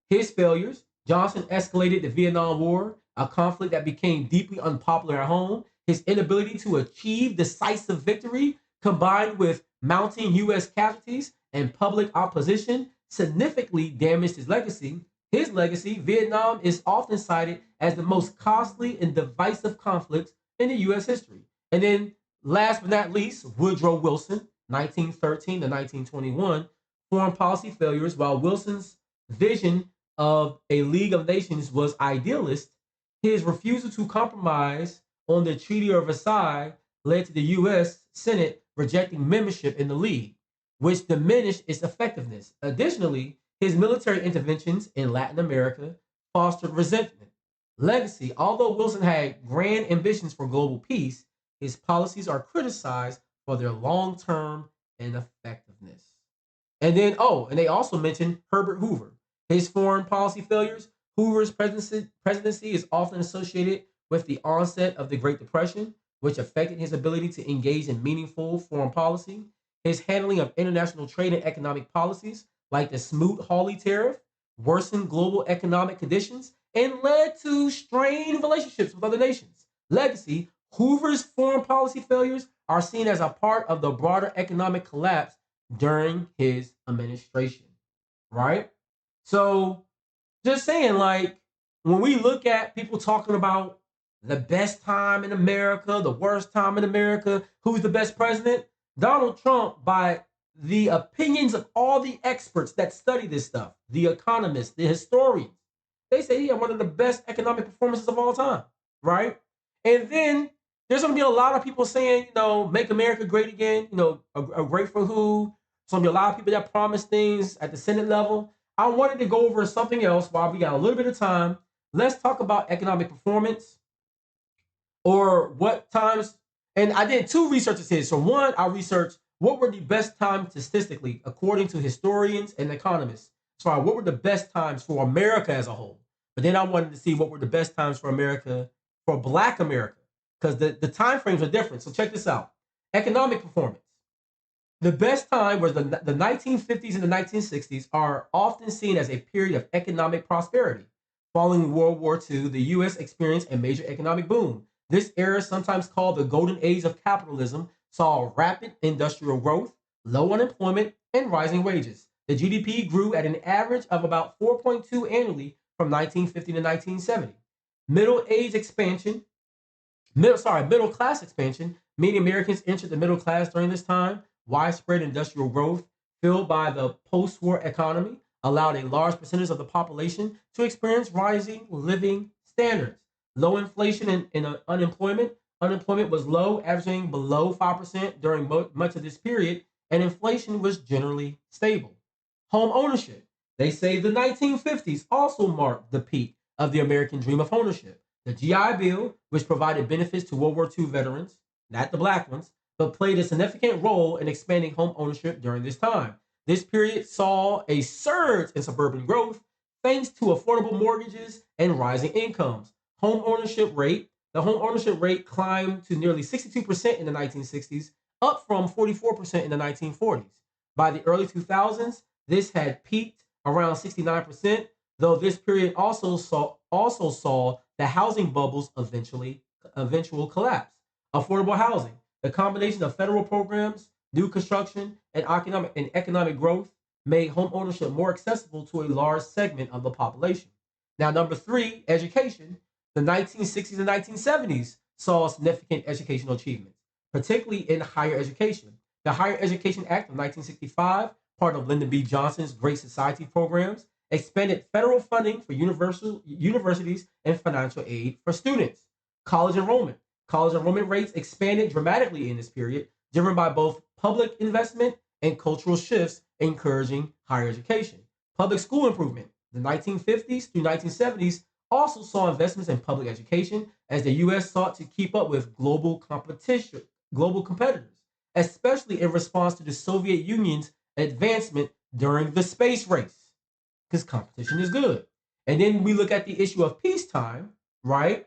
His failures: Johnson escalated the Vietnam War, a conflict that became deeply unpopular at home. His inability to achieve decisive victory, combined with mounting U.S. casualties and public opposition, significantly damaged his legacy. His legacy: Vietnam is often cited as the most costly and divisive conflict in the U.S. history. And then, last but not least, Woodrow Wilson, 1913 to 1921. Foreign policy failures. While Wilson's vision of a League of Nations was idealist, his refusal to compromise on the Treaty of Versailles led to the U.S. Senate rejecting membership in the League, which diminished its effectiveness. Additionally, his military interventions in Latin America fostered resentment. Legacy: although Wilson had grand ambitions for global peace, his policies are criticized for their long term ineffectiveness. And then, and they also mentioned Herbert Hoover. His foreign policy failures. Hoover's presidency is often associated with the onset of the Great Depression, which affected his ability to engage in meaningful foreign policy. His handling of international trade and economic policies, like the Smoot-Hawley tariff, worsened global economic conditions and led to strained relationships with other nations. Legacy: Hoover's foreign policy failures are seen as a part of the broader economic collapse during his administration, right? So, just saying, like, when we look at people talking about the best time in America, the worst time in America, who's the best president, Donald Trump, by the opinions of all the experts that study this stuff, the economists, the historians, they say he had one of the best economic performances of all time, right? And then there's going to be a lot of people saying, make America great again, a great for who. There's going to be a lot of people that promise things at the Senate level. I wanted to go over something else while we got a little bit of time. Let's talk about economic performance, or what times. And I did two researches here. So one, I researched what were the best times statistically, according to historians and economists. So what were the best times for America as a whole? But then I wanted to see what were the best times for America, for Black America, because the time frames are different. So check this out. Economic performance. The best time was the 1950s and the 1960s are often seen as a period of economic prosperity. Following World War II, the U.S. experienced a major economic boom. This era, sometimes called the golden age of capitalism, saw rapid industrial growth, low unemployment, and rising wages. The GDP grew at an average of about 4.2 annually from 1950 to 1970. Middle class expansion. Many Americans entered the middle class during this time. Widespread industrial growth, fueled by the post-war economy, allowed a large percentage of the population to experience rising living standards. Low inflation and unemployment. Unemployment was low, averaging below 5% during much of this period, and inflation was generally stable. Home ownership. They say the 1950s also marked the peak of the American dream of ownership. The GI Bill, which provided benefits to World War II veterans, not the black ones, but played a significant role in expanding home ownership during this time. This period saw a surge in suburban growth thanks to affordable mortgages and rising incomes. The home ownership rate climbed to nearly 62% in the 1960s, up from 44% in the 1940s. By the early 2000s, this had peaked around 69%, though this period also saw the housing bubble's eventual collapse. Affordable housing. The combination of federal programs, new construction, and economic growth made home ownership more accessible to a large segment of the population. Now, number three, education. The 1960s and 1970s saw significant educational achievements, particularly in higher education. The Higher Education Act of 1965, part of Lyndon B. Johnson's Great Society programs, expanded federal funding for universities and financial aid for students. College enrollment. College enrollment rates expanded dramatically in this period, driven by both public investment and cultural shifts encouraging higher education. Public school improvement. The 1950s through 1970s also saw investments in public education as the US sought to keep up with global competitors, especially in response to the Soviet Union's advancement during the space race, because competition is good. And then we look at the issue of peacetime, right?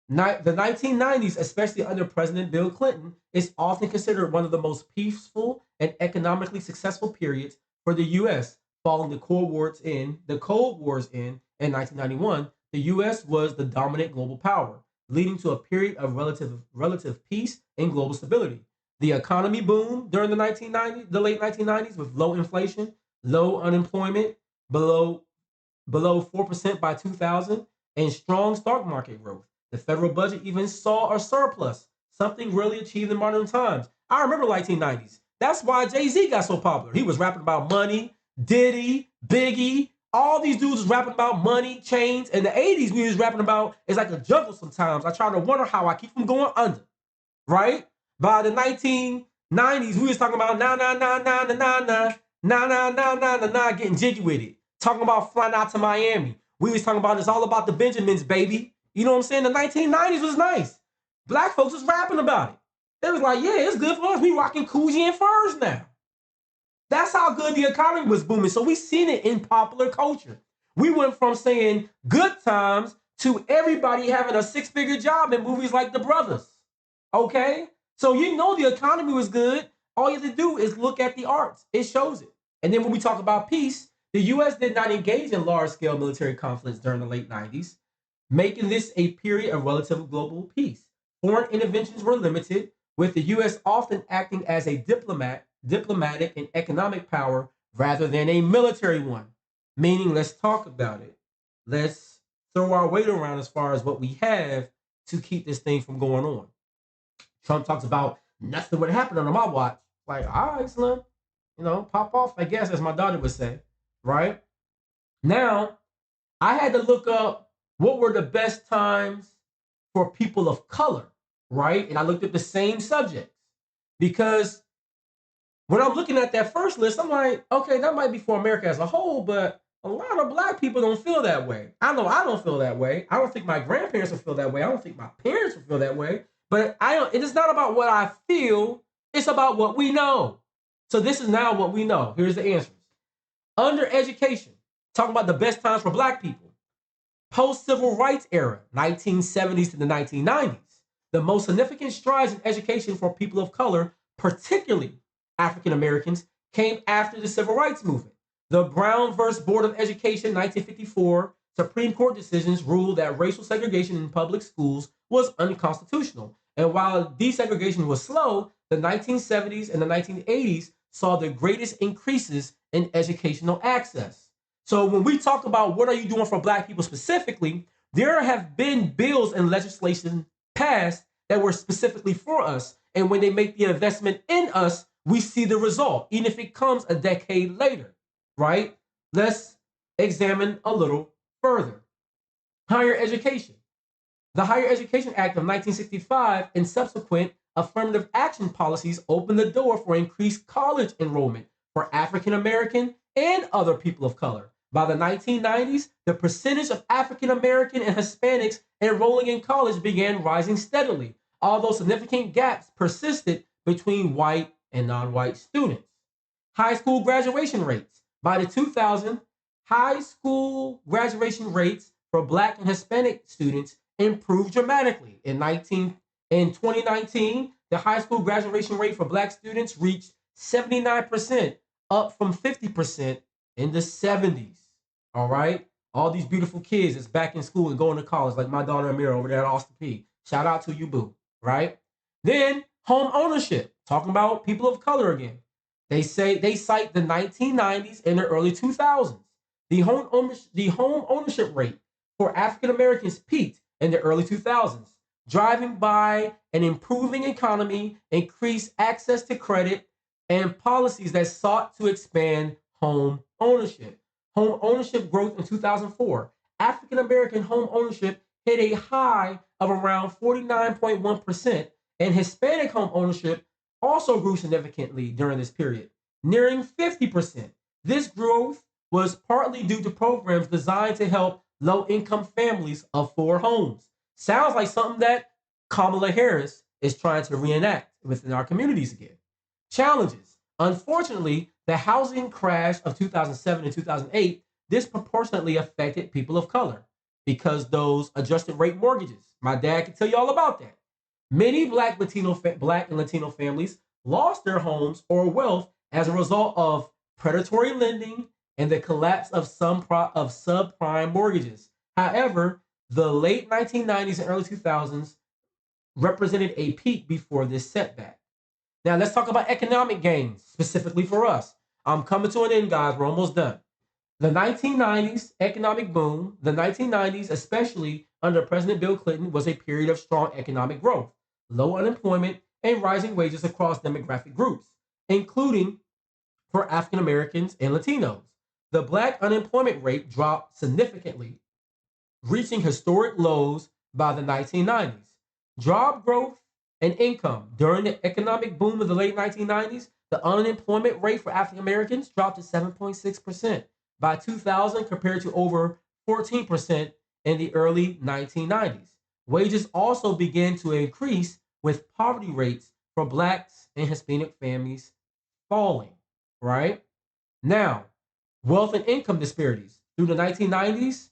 The 1990s, especially under President Bill Clinton, is often considered one of the most peaceful and economically successful periods for the U.S. Following the Cold Wars in 1991, the U.S. was the dominant global power, leading to a period of relative peace and global stability. The economy boomed during the late 1990s, with low inflation, low unemployment, below 4% by 2000, and strong stock market growth. The federal budget even saw a surplus, something really achieved in modern times. I remember the 1990s. That's why Jay-Z got so popular. He was rapping about money, Diddy, Biggie, all these dudes was rapping about money, chains. In the 80s, we was rapping about, it's like a jungle sometimes. I try to wonder how I keep from going under, right? By the 1990s, we was talking about na na na na na na na na na na na na na, getting jiggy with it. Talking about flying out to Miami. We was talking about it's all about the Benjamins, baby. You know what I'm saying? The 1990s was nice. Black folks was rapping about it. They was like, yeah, it's good for us. We rocking Coogee and furs now. That's how good the economy was booming. So we seen it in popular culture. We went from saying good times to everybody having a six-figure job in movies like The Brothers. Okay? So you know the economy was good. All you have to do is look at the arts. It shows it. And then when we talk about peace, the U.S. did not engage in large-scale military conflicts during the late 90s, making this a period of relative global peace. Foreign interventions were limited, with the U.S. often acting as a diplomatic and economic power rather than a military one. Meaning, let's talk about it. Let's throw our weight around as far as what we have to keep this thing from going on. Trump talks about nothing would happen under my watch. Like, all right, Slim, pop off, I guess, as my daughter would say, right? Now, I had to look up what were the best times for people of color, right? And I looked at the same subjects because when I'm looking at that first list, I'm like, okay, that might be for America as a whole, but a lot of black people don't feel that way. I know I don't feel that way. I don't think my grandparents will feel that way. I don't think my parents will feel that way. But it is not about what I feel. It's about what we know. So this is now what we know. Here's the answers. Under education, talking about the best times for black people. Post-civil rights era, 1970s to the 1990s. The most significant strides in education for people of color, particularly African Americans, came after the civil rights movement. The Brown versus Board of Education, 1954, Supreme Court decisions ruled that racial segregation in public schools was unconstitutional. And while desegregation was slow, the 1970s and the 1980s saw the greatest increases in educational access. So when we talk about what are you doing for black people specifically, there have been bills and legislation passed that were specifically for us. And when they make the investment in us, we see the result, even if it comes a decade later, right? Let's examine a little further. Higher education. The Higher Education Act of 1965 and subsequent affirmative action policies opened the door for increased college enrollment for African American and other people of color. By the 1990s, the percentage of African American and Hispanics enrolling in college began rising steadily, although significant gaps persisted between white and non-white students. High school graduation rates. By the 2000s, high school graduation rates for Black and Hispanic students improved dramatically. In 2019, the high school graduation rate for Black students reached 79%, up from 50% in the 70s. All right? All these beautiful kids that's back in school and going to college, like my daughter Amira over there at Austin P. Shout out to you, boo. Right? Then, Home ownership, talking about people of color again. They cite the 1990s and the early 2000s. The home ownership rate for African Americans peaked in the early 2000s, driving by an improving economy, increased access to credit, and policies that sought to expand home ownership. Home ownership growth in 2004. African American home ownership hit a high of around 49.1%, and Hispanic home ownership also grew significantly during this period, nearing 50%. This growth was partly due to programs designed to help low income families afford homes. Sounds like something that Kamala Harris is trying to reenact within our communities again. Challenges. Unfortunately, the housing crash of 2007 and 2008 disproportionately affected people of color because those adjusted rate mortgages. My dad can tell you all about that. Many black and Latino families lost their homes or wealth as a result of predatory lending and the collapse of of subprime mortgages. However, the late 1990s and early 2000s represented a peak before this setback. Now let's talk about economic gains specifically for us. I'm coming to an end, guys. We're almost done. The 1990s economic boom, the 1990s, especially under President Bill Clinton, was a period of strong economic growth, low unemployment, and rising wages across demographic groups, including for African Americans and Latinos. The black unemployment rate dropped significantly, reaching historic lows by the 1990s. Job growth and income. During the economic boom of the late 1990s, the unemployment rate for African Americans dropped to 7.6% by 2000 compared to over 14% in the early 1990s. Wages also began to increase with poverty rates for blacks and Hispanic families falling, right? Now, wealth and income disparities. Through the 1990s,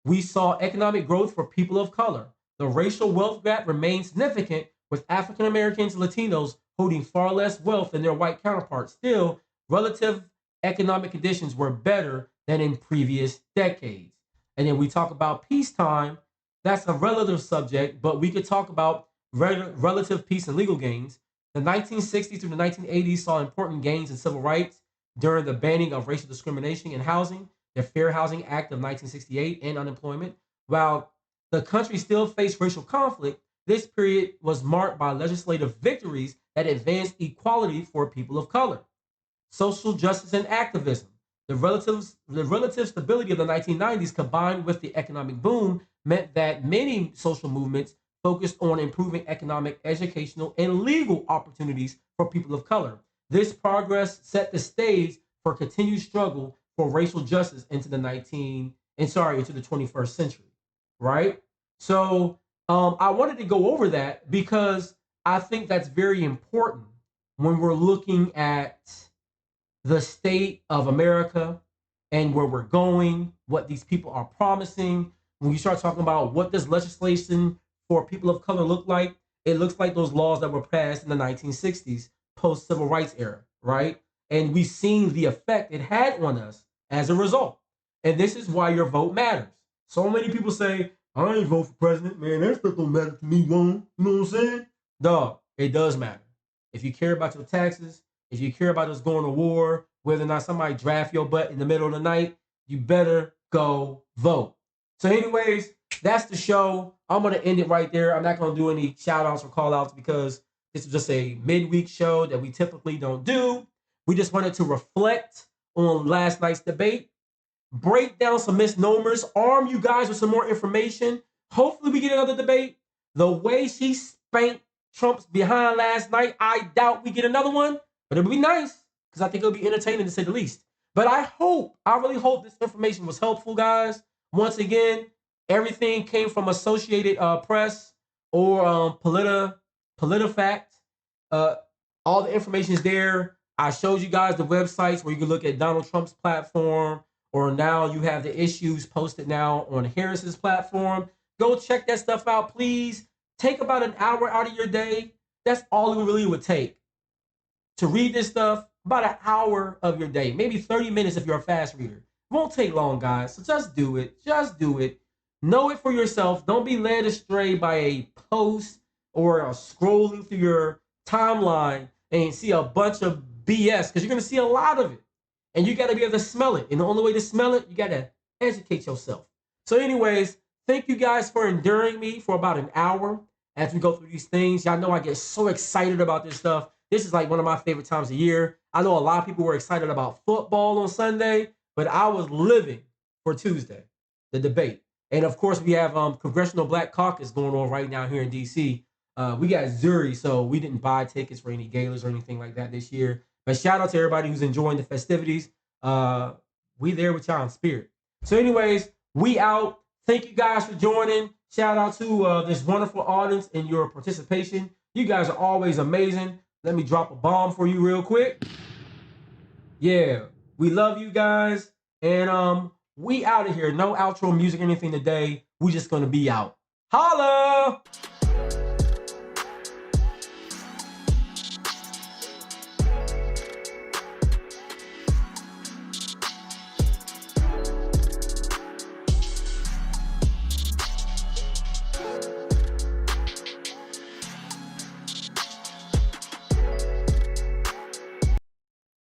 we saw economic growth for people of color. The racial wealth gap remained significant, with African Americans and Latinos holding far less wealth than their white counterparts. Still, relative economic conditions were better than in previous decades. And then we talk about peacetime. That's a relative subject, but we could talk about relative peace and legal gains. The 1960s through the 1980s saw important gains in civil rights during the banning of racial discrimination in housing, the Fair Housing Act of 1968, and unemployment. While the country still faced racial conflict, this period was marked by legislative victories that advanced equality for people of color. Social justice and activism. The relative stability of the 1990s combined with the economic boom meant that many social movements focused on improving economic, educational, and legal opportunities for people of color. This progress set the stage for continued struggle for racial justice into the 21st century, right? So I wanted to go over that because I think that's very important when we're looking at the state of America and where we're going, what these people are promising. When you start talking about what does legislation for people of color look like, it looks like those laws that were passed in the 1960s, post civil rights era, right? And we've seen the effect it had on us as a result. And this is why your vote matters. So many people say, I ain't vote for president, man. That stuff don't matter to me, one. You know what I'm saying? Dog, it does matter. If you care about your taxes, if you care about us going to war, whether or not somebody draft your butt in the middle of the night, you better go vote. So, anyways, that's the show. I'm gonna end it right there. I'm not gonna do any shout outs or call outs because this is just a midweek show that we typically don't do. We just wanted to reflect on last night's debate, break down some misnomers, arm you guys with some more information. Hopefully, we get another debate. The way she spanked Trump's behind last night, I doubt we get another one, but it'll be nice because I think it'll be entertaining to say the least. But I really hope this information was helpful, guys. Once again, everything came from Associated Press or PolitiFact. All the information is there. I showed you guys the websites where you can look at Donald Trump's platform, or now you have the issues posted now on Harris's platform. Go check that stuff out, please. Take about an hour out of your day. That's all it really would take to read this stuff. About an hour of your day, maybe 30 minutes if you're a fast reader. It won't take long, guys. So just do it. Just do it. Know it for yourself. Don't be led astray by a post or scrolling through your timeline and see a bunch of BS, because you're gonna see a lot of it. And you gotta be able to smell it. And the only way to smell it, you gotta educate yourself. So, anyways, thank you guys for enduring me for about an hour as we go through these things. Y'all know I get so excited about this stuff. This is like one of my favorite times of year. I know a lot of people were excited about football on Sunday, but I was living for Tuesday, the debate. And of course, we have Congressional Black Caucus going on right now here in DC. We got Zuri, so we didn't buy tickets for any galas or anything like that this year. But shout out to everybody who's enjoying the festivities. We there with y'all in spirit. So, anyways, we out. Thank you guys for joining. Shout out to this wonderful audience and your participation. You guys are always amazing. Let me drop a bomb for you real quick. Yeah, we love you guys. And we out of here. No outro music or anything today. We just gonna be out. Holla!